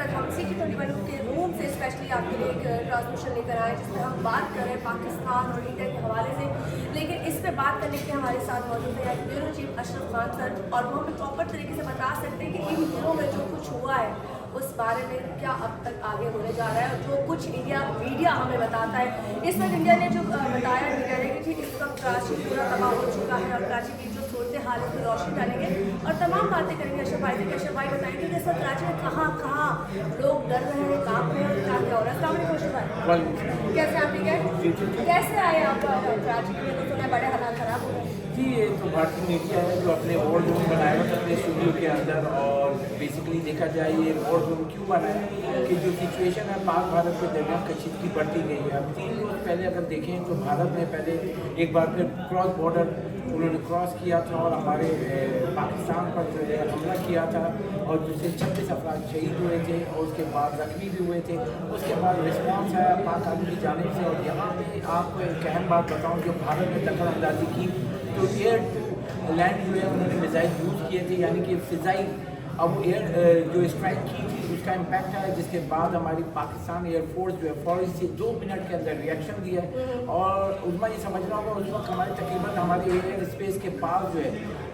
तक हम CT21 के रूम से स्पेशली आपके लिए एक ट्रांसमिशन लेकर आए जिसमें हम बात कर रहे हैं पाकिस्तान और इंडिया के हवाले से। लेकिन इस पर बात करने के लिए हमारे साथ मौजूद है bureau chief Ashraf Khan sir, और वो हमें प्रॉपर तरीके से बता सकते हैं कि इन दिनों में जो कुछ हुआ है उस बारे में क्या अब तक आगे होने जा रहा है, जो कुछ इंडिया मीडिया हमें बताता है। इस वक्त इंडिया ने जो बताया मीडिया ने कि इस वक्त कराची पूरा तबाह हो चुका है और कराची की जो सूरत हाल है उसमें रोशनी डालेंगे और तमाम बातें करेंगे अशरफ भाई से। अशरफ भाई बताएंगे कि इस वक्त कराची में कहाँ कहाँ लोग डर रहे हैं, काँप रहे हैं, क्या क्या हो रहा है। अस्सलाम वालेकुम अशरफ भाई, कैसे आप? ठीक है, कैसे आए आप कराची में? तो सुना बड़े हालात खराब हो रहे हैं जी। ये तो भारतीय मीडिया है जो अपने वॉर जोन बनाया हुआ था अपने स्टूडियो के अंदर, और बेसिकली देखा जाए ये वॉर जोन क्यों बना है कि जो सिचुएशन है पाक भारत के दरमियान कशीदगी बढ़ती गई है। अब 3 रोज़ पहले अगर देखें तो भारत ने पहले एक बार फिर क्रॉस बॉर्डर उन्होंने क्रॉस किया था और हमारे पाकिस्तान पर जो है हमला किया था, और जिससे 26 अफराद शहीद हुए थे और उसके बाद जख्मी भी हुए थे। उसके बाद रिस्पॉन्स आया पाक आर्मी की जानिब से। और यहाँ पे आपको एक अहम बात बताऊँ, जो भारत ने दखल अंदाजी की तो एयर टू लैंड जो है उन्होंने मिसाइल यूज़ किए थे, यानी कि फ़िज़ाई अब एयर जो स्ट्राइक की थी उसका इम्पैक्ट आया, जिसके बाद हमारी पाकिस्तान एयरफोर्स जो है फ़ौरन से 2 मिनट के अंदर रिएक्शन दिया है। और उसमें ये समझना होगा उस वक्त हमारे एयर स्पेस के पास जो है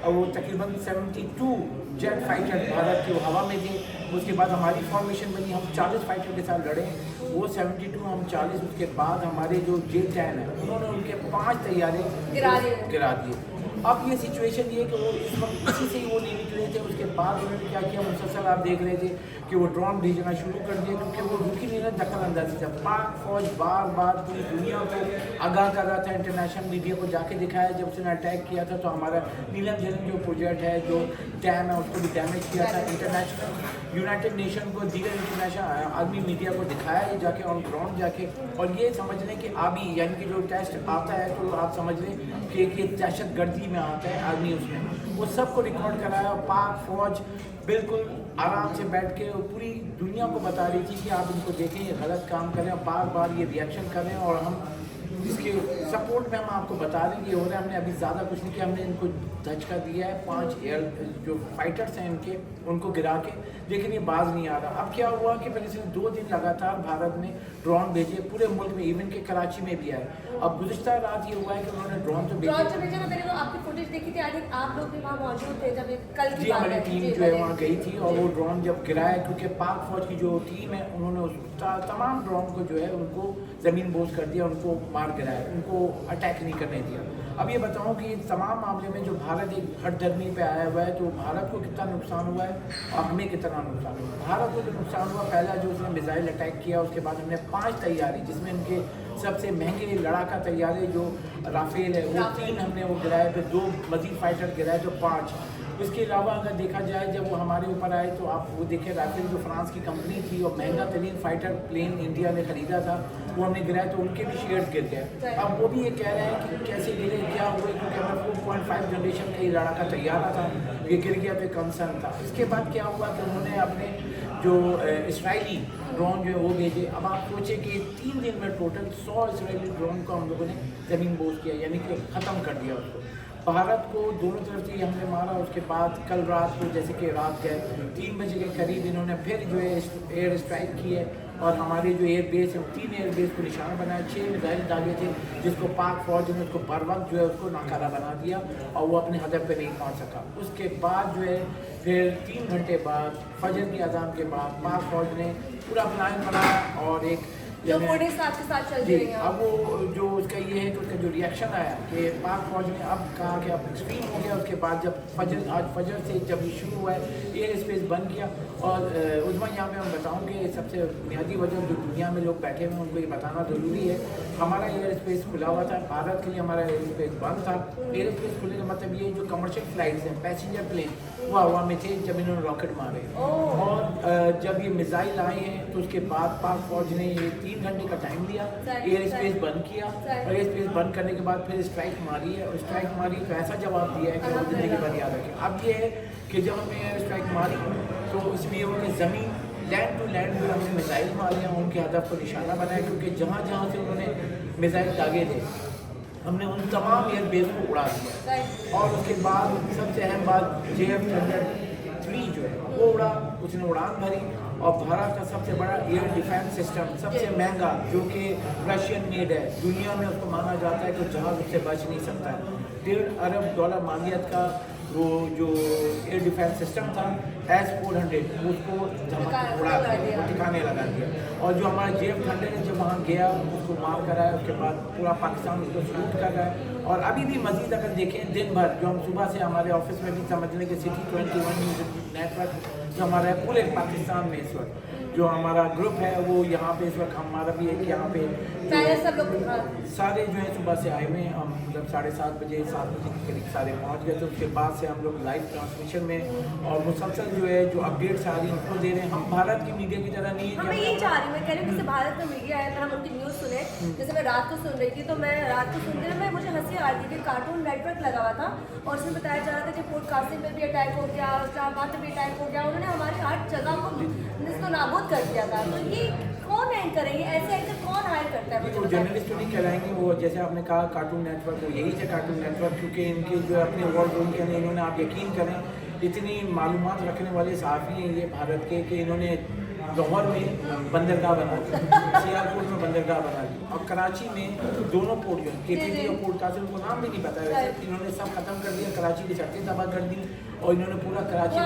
वो तकरीबन 72 जेट फाइटर भारत के हवा में थे। उसके बाद हमारी फॉर्मेशन बनी, हम 40 फाइटर के साथ लड़े, वो 72 हम 40। उसके बाद हमारे जो J-10 है उन्होंने उनके 5 तैयारे गिरा दिए। अब ये सिचुएशन ये कि वो इस वक्त किसी से ही वो नहीं निकले थे। उसके बाद उन्होंने क्या किया, मुसलसल आप देख रहे थे कि वो ड्रोन भेजना शुरू कर दिया, क्योंकि वो रुकी नहीं रहा, दखल अंदाजी था। पाक फौज बार बार पूरी दुनिया को आगाह कर रहा था, इंटरनेशनल मीडिया को जाके दिखाया। जब उसने अटैक किया था तो हमारा नीलम झील जो प्रोजेक्ट है, जो डैम है, उसको भी डैमेज किया था। इंटरनेशनल यूनाइटेड नेशन को, दीगर इंटरनेशनल आर्मी मीडिया को दिखाया ये जाके ऑन ग्राउंड जाके। और ये समझ लें कि अभी यानी कि जो टेस्ट आता है तो आप समझ लें कि दहशत गर्दी में आता है आर्मी, उसमें वो सबको रिकॉर्ड कराया। पाक फौज बिल्कुल आराम से बैठ के पूरी दुनिया को बता रही थी कि आप इनको देखें, ये गलत काम करें, बार बार ये रिएक्शन करें। और हम इसके सपोर्ट में हम आपको बता दें कि हो रहा है। हमने अभी ज़्यादा कुछ नहीं किया, हमने इनको धचका दिया है। 5 एयर जो फाइटर्स हैं इनके, उनको गिरा के, लेकिन ये बाज नहीं आ रहा। अब क्या हुआ कि पहले से 2 दिन लगातार भारत ने ड्रोन भेजे पूरे मुल्क में, इवन के कराची में भी आए। अब गुज़िश्ता रात ये हुआ है कि उन्होंने ड्रोन तो भेजे। मैंने वो आपकी फुटेज देखी थी, आई थिंक आप लोग भी वहाँ मौजूद थे जब कल की जी, हमारी टीम जो है वहाँ गई थी और वो ड्रोन जब गिराया, क्योंकि पाक फौज की जो टीम है उन्होंने उस तमाम ड्रोन को जो है उनको ज़मीन बोझ कर दिया, उनको मार गिराया, उनको अटैक नहीं करने दिया। अब ये बताऊं कि तमाम मामले में जो भारत एक हठधर्मी पे आया हुआ है, तो भारत को कितना नुकसान हुआ है और हमें कितना नुकसान हुआ। भारत को जो नुकसान हुआ, पहला जो उसने मिसाइल अटैक किया, उसके बाद हमने 5 तैयारी, जिसमें उनके सबसे महंगे लड़ाका तैयारे जो राफेल है वो 3 हमने वो गिराए, फिर 2 मजीद फाइटर गिराए, तो 5। इसके अलावा अगर देखा जाए जब वो हमारे ऊपर आए तो आप वो देखें, राफेल जो फ्रांस की कंपनी थी और महंगा तरीन फाइटर प्लेन इंडिया ने खरीदा था, वो हमने गिराया, तो उनके भी शेयर्स गिर गए। अब वो भी ये कह रहे हैं कि कैसे गिरे, क्या हुए, क्योंकि हमारा 4.5 जनरेशन का ही लड़ाका तैयारा था, ये गिर गया, तो कंसर्न था। इसके बाद क्या हुआ कि उन्होंने अपने जो इसराइली ड्रोन जो है वो भेजे। अब आप सोचे कि 3 दिन में टोटल 100 इसराइली ड्रोन को हम लोगों ने ज़मीन बोझ किया, यानी कि ख़त्म कर दिया उसको। भारत को दोनों तरफ से हमने मारा। उसके बाद कल रात को, जैसे कि रात के 3 बजे के करीब, इन्होंने फिर जो है एयर स्ट्राइक की है और हमारे जो एयर बेस है 3 एयर बेस को निशाना बनाया। 6 मिसाइल दागे थे, जिसको पाक फौज ने उसको बर वक्त जो है उसको नाकारा बना दिया और वो अपने हदफ पे नहीं पहुंच सका। उसके बाद जो है फिर 3 घंटे बाद फजर की अजान के बाद पाक फौज ने पूरा प्लान बनाया और एक जो साथ के साथ चल रही है। अब वो जो उसका ये है कि उसका जो रिएक्शन आया कि पाक फौज ने अब कहा कि अब एक्सट्रीम हो गया। उसके बाद जब आज फजर से जब ये शुरू हुआ है, एयर स्पेस बंद किया। और उस वक्त यहाँ पे हम बताऊँ कि सबसे बुनियादी वजह जो दुनिया में लोग बैठे हुए उनको ये बताना ज़रूरी है, हमारा एयर स्पेस खुला हुआ था, भारत के लिए हमारा एयर स्पेस बंद था। एयर स्पेस खुलने का मतलब ये जो कमर्शियल फ्लाइट्स हैं, पैसेंजर प्लेन, वो हवा में थे जब इन्होंने रॉकेट मारे। और जब ये मिसाइल आए हैं तो उसके बाद पाक फौज ने ये 3 घंटे का टाइम दिया, एयर स्पेस बंद किया और एयर स्पेस बंद करने के बाद फिर स्ट्राइक मारी है। और स्ट्राइक मारी तो ऐसा जवाब दिया है कि वो जिंदगी भर याद रखें। अब ये है कि जब हमने एयर स्ट्राइक मारी तो इसमें ये उन्होंने ज़मीन लैंड टू लैंड में हमने मिसाइल मारे हैं, उनके हदफ को निशाना बनाया, क्योंकि जहाँ जहाँ से उन्होंने मिसाइल दागे थे हमने उन तमाम एयर बेस को उड़ा दिया। और उसके बाद सबसे अहम बात JF-103 जो है वो उड़ा। उसने उड़ान भरी और भारत का सबसे बड़ा एयर डिफेंस सिस्टम, सबसे महंगा, जो कि रशियन मेड है, दुनिया में उसको माना जाता है कि जहाज उससे बच नहीं सकता है। $1.5 अरब मालियत का वो जो एयर डिफेंस सिस्टम था S-400, उसको उड़ा दिया, ठिकाने लगा दिया। और जो हमारा JF-100 है, जब वहाँ गया उसको मार कराया, उसके बाद पूरा पाकिस्तान उसको शूट कर रहा है। और अभी भी मजीद अगर देखें दिन भर, जो हम सुबह से हमारे ऑफिस में भी समझ लें कि City 21 नेटवर्क जो हमारा है पूरे पाकिस्तान में इस वक्त जो हमारा ग्रुप है वो यहाँ पे इस वक्त हमारा भी एक यहाँ पे सब लोग सारे जो है सुबह से आए हुए हैं। हम मतलब 7:30 बजे 7 बजे के करीब सारे पहुँच गए थे। उसके बाद से हम लोग लाइव ट्रांसमिशन में और मुसलसल जो है जो अपडेट्स आ रही हैं उनको दे रहे हैं। हम भारत की मीडिया की तरह नहीं है। मैं यही चाह रही हूँ, मैं कह रही हूँ जैसे भारत में मीडिया है, हम उनकी न्यूज़ सुने। जैसे मैं रात को सुन रही थी, तो मैं रात को सुनते हुए मुझे हंसी आ रही थी कि कार्टून नेटवर्क लगा हुआ था और उसमें बताया जा रहा था कि पोर्ट कासिम में भी अटैक हो गया, इस्लामाबाद में भी अटैक हो गया। उन्होंने हमारी हर जगह को निस्तो नाबूद कर दिया था। तो ये कौन एंकर है, ये ऐसे एंकर कौन हायर करता है? वो जर्नलिस्ट नहीं कहलाएंगे, वो जैसे आपने कहा कार्टून नेटवर्क, वो यही थे कार्टून नेटवर्क, क्योंकि इनके जो अपने वॉर रूम के अंदर इन्होंने, आप यकीन करें, इतनी मालूमात रखने वाले सहाफ़ी हैं ये भारत के कि इन्होंने लाहौर में बंदरगाह बना दी, सियालकोट में बंदरगाह बना दी और कराची में दोनों पोर्ट जो KPT और पोर्ट कासिम को नाम भी नहीं पता है वैसे, इन्होंने सब खत्म कर दिया। कराची की सड़कें तबाह कर दी और इन्होंने पूरा कराची में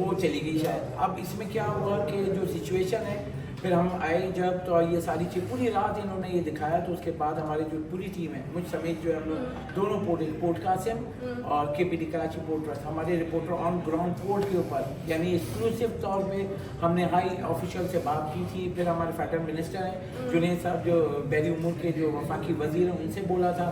वो चली गई शायद। अब इसमें क्या हुआ कि जो सिचुएशन है, फिर हम आए जब तो ये सारी चीज़ पूरी रात इन्होंने ये दिखाया। तो उसके बाद हमारी जो पूरी टीम है, मुझ समेत जो है हम लोग दोनों पोर्ट कासिम और KPT कराची पोर्ट ट्रस्ट, हमारे रिपोर्टर ऑन ग्राउंड पोर्ट के ऊपर यानी एक्सक्लूसिव तौर पे हमने हाई ऑफिशियल से बात की थी। फिर हमारे फेडरल मिनिस्टर हैं जुनैद साहब, जो बहरी उमूर के जो वफाकी वजीर हैं, उनसे बोला था।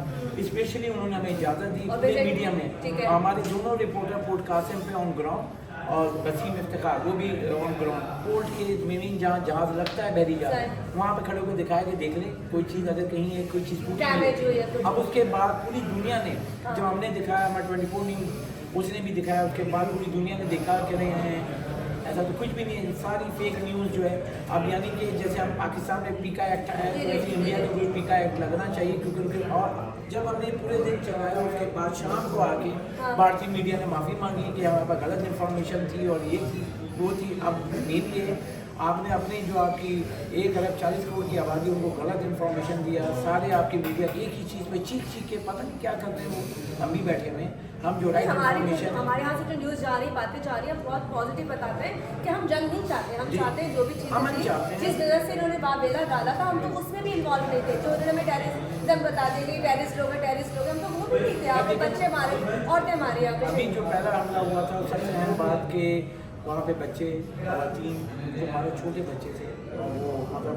स्पेशली उन्होंने हमें इजाज़त दी पूरे मीडिया में। हमारे दोनों रिपोर्टर पोर्ट कासिम पे ऑन ग्राउंड और वसीम इफ्तिखार वो भी ऑन ग्राउंड पोर्ट के मीनिंग जहाँ जहाज लगता है बहरी जहाज, वहाँ पे खड़े होकर दिखाया कि देख ले कोई चीज़ अगर कहीं है, कोई चीज़ टूटी है। अब उसके बाद पूरी दुनिया ने, जब हमने दिखाया, हमारा 24 न्यूज़ उसने भी दिखाया, उसके बाद पूरी दुनिया ने देखा कि नहीं है ऐसा तो कुछ भी नहीं है, सारी फेक न्यूज़ जो है। अब यानी कि जैसे हम पाकिस्तान में पीका एक्ट है, वैसे इंडिया में भी पीका एक्ट लगना चाहिए, क्योंकि उनके और जब हमने पूरे दिन चलाया उसके बाद शाम को आके भारतीय मीडिया ने माफ़ी मांगी कि हमारे पास गलत इन्फॉर्मेशन थी और ये थी वो थी। अब मेन ये आपने अपनी जो आपकी 1 अरब 40 करोड़ की आबादी, उनको गलत इन्फॉर्मेशन दिया। सारे आपके मीडिया एक ही चीज़ पे चीख के पता नहीं क्या करते हैं वो। हम भी बैठे हुए हम जो राइट इन्फॉर्मेशन हमारे यहाँ से जो न्यूज़ जा रही, बातें जा रही है, बहुत पॉजिटिव बताते हैं कि हम जंग नहीं चाहते। हम चाहते हैं जो भी चीज़ जिस वजह से इन्होंने बाबेला डाला था, हम तो उसमें भी इन्वॉल्व नहीं थे। जो उन्होंने हमें टेररिज्म बता देंगे, टेररिस्ट लोग हम तो वो भी नहीं थे। आपके बच्चे मारे, औरतें मारी। अभी जो पहला हमला हुआ था सबसे अहम बात के वहाँ पे बच्चे खवातीन जो हमारे छोटे बच्चे थे, और वो मतलब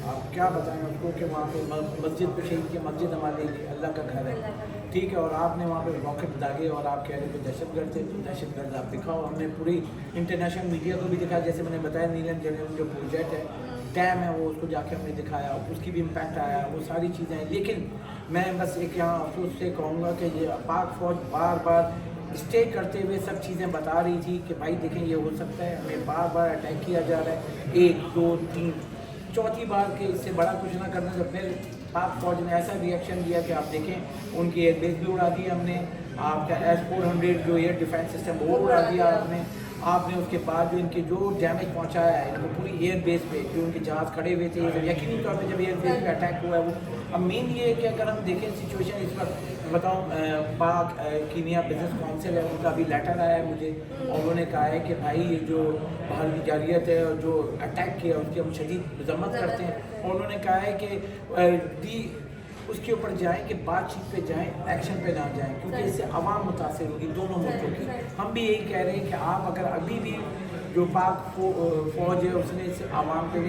आप क्या बताएं उसको कि वहाँ पे मस्जिद पे शहीद की मस्जिद हमारे अल्लाह का घर है, ठीक है। और आपने वहाँ पे रॉकेट दागे और आप कह रहे थे दहशतगर्द थे, तो दहशतगर्द आप दिखाओ। हमने पूरी इंटरनेशनल मीडिया को भी दिखाया, जैसे मैंने बताया नीलम जनरल जो प्रोजेक्ट है, डैम है, वो उसको जाके हमने दिखाया, उसकी भी इम्पैक्ट आया, वो सारी चीज़ें। लेकिन मैं बस एक यहाँ अफसोस से कहूँगा कि ये पाक फौज बार बार स्टे करते हुए सब चीज़ें बता रही थी कि भाई देखें ये हो सकता है, हमें बार बार अटैक किया जा रहा है, 1 2 3 चौथी बार के इससे बड़ा कुछ ना करने से फिर पाक फौज ने ऐसा रिएक्शन दिया कि आप देखें उनकी एयरबेस भी उड़ा दी हमने, आपका S-400 जो एयर डिफेंस सिस्टम वो उड़ा दिया आपने उसके बाद जो इनके जो डैमेज पहुंचाया है इनको पूरी एयर बेस पे, जो उनके जहाज़ खड़े हुए थे, यकीनी तौर पे जब एयर बेस पे अटैक हुआ है वो। अब मेन ये है कि अगर हम देखें सिचुएशन इस वक्त बताऊँ, पाक कीनिया बिजनेस काउंसिल है, उनका अभी लेटर आया है मुझे, और उन्होंने कहा है कि भाई ये जो बाहर की जारियत है और जो अटैक किया उसकी हम शदीद मजम्मत करते हैं। और उन्होंने कहा है कि उसके ऊपर जाएं कि बातचीत पे जाएं, एक्शन पे ना जाएं, क्योंकि इससे आवाम मुतासिर होगी दोनों मुल्कों की। हम भी यही कह रहे हैं कि आप अगर अभी भी जो पाक फौज है उसने इस आवाम पे भी